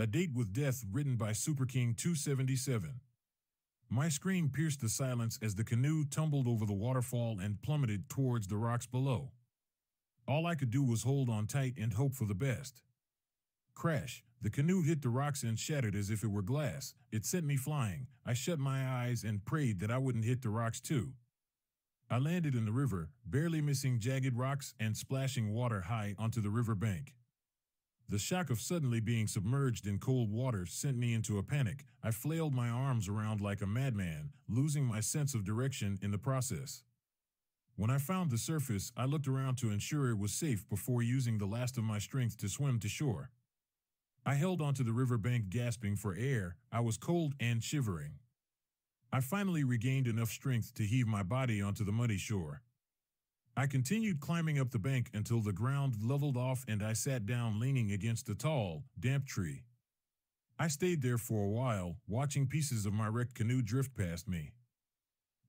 A Date with Death, written by SuperKing277. My scream pierced the silence as the canoe tumbled over the waterfall and plummeted towards the rocks below. All I could do was hold on tight and hope for the best. Crash! The canoe hit the rocks and shattered as if it were glass. It sent me flying. I shut my eyes and prayed that I wouldn't hit the rocks too. I landed in the river, barely missing jagged rocks and splashing water high onto the river bank. The shock of suddenly being submerged in cold water sent me into a panic. I flailed my arms around like a madman, losing my sense of direction in the process. When I found the surface, I looked around to ensure it was safe before using the last of my strength to swim to shore. I held onto the riverbank, gasping for air. I was cold and shivering. I finally regained enough strength to heave my body onto the muddy shore. I continued climbing up the bank until the ground leveled off and I sat down leaning against a tall, damp tree. I stayed there for a while, watching pieces of my wrecked canoe drift past me.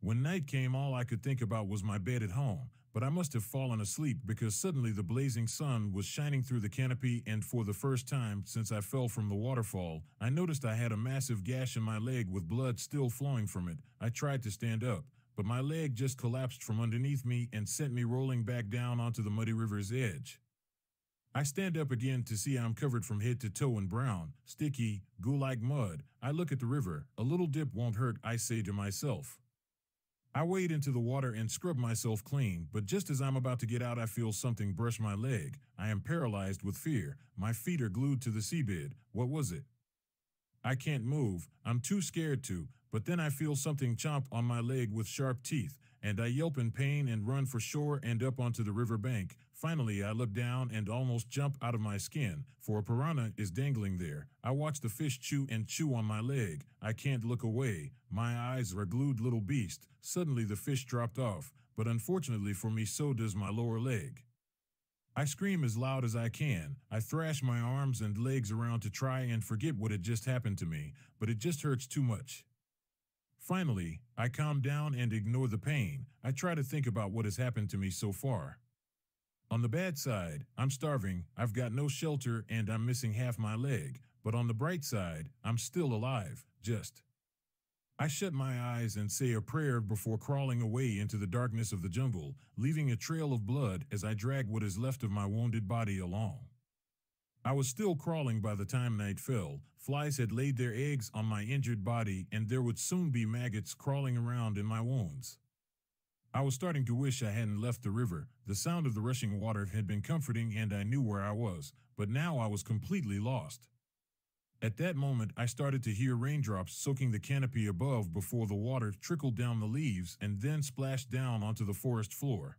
When night came, all I could think about was my bed at home, but I must have fallen asleep because suddenly the blazing sun was shining through the canopy, and for the first time since I fell from the waterfall, I noticed I had a massive gash in my leg with blood still flowing from it. I tried to stand up, but my leg just collapsed from underneath me and sent me rolling back down onto the muddy river's edge. I stand up again to see I'm covered from head to toe in brown, sticky, goo-like mud. I look at the river. A little dip won't hurt, I say to myself. I wade into the water and scrub myself clean, but just as I'm about to get out, I feel something brush my leg. I am paralyzed with fear. My feet are glued to the seabed. What was it? I can't move. I'm too scared to, but then I feel something chomp on my leg with sharp teeth, and I yelp in pain and run for shore and up onto the river bank. Finally, I look down and almost jump out of my skin, for a piranha is dangling there. I watch the fish chew and chew on my leg. I can't look away. My eyes are glued, little beast. Suddenly the fish dropped off, but unfortunately for me, so does my lower leg. I scream as loud as I can. I thrash my arms and legs around to try and forget what had just happened to me, but it just hurts too much. Finally, I calm down and ignore the pain. I try to think about what has happened to me so far. On the bad side, I'm starving, I've got no shelter, and I'm missing half my leg. But on the bright side, I'm still alive, just. I shut my eyes and say a prayer before crawling away into the darkness of the jungle, leaving a trail of blood as I drag what is left of my wounded body along. I was still crawling by the time night fell. Flies had laid their eggs on my injured body, and there would soon be maggots crawling around in my wounds. I was starting to wish I hadn't left the river. The sound of the rushing water had been comforting and I knew where I was, but now I was completely lost. At that moment, I started to hear raindrops soaking the canopy above before the water trickled down the leaves and then splashed down onto the forest floor.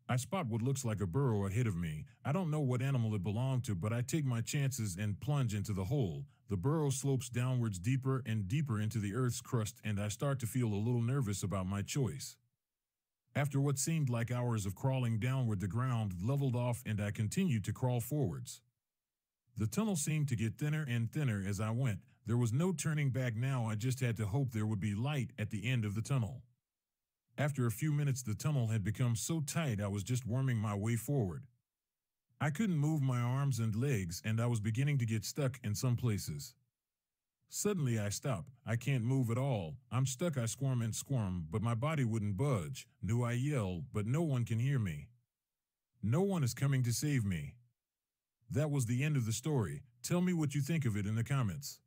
I spot what looks like a burrow ahead of me. I don't know what animal it belonged to, but I take my chances and plunge into the hole. The burrow slopes downwards deeper and deeper into the earth's crust, and I start to feel a little nervous about my choice. After what seemed like hours of crawling downward, the ground leveled off and I continued to crawl forwards. The tunnel seemed to get thinner and thinner as I went. There was no turning back now. I just had to hope there would be light at the end of the tunnel. After a few minutes, the tunnel had become so tight I was just worming my way forward. I couldn't move my arms and legs, and I was beginning to get stuck in some places. Suddenly I stop. I can't move at all. I'm stuck. I squirm and squirm, but my body wouldn't budge. No, I yell, but no one can hear me. No one is coming to save me. That was the end of the story. Tell me what you think of it in the comments.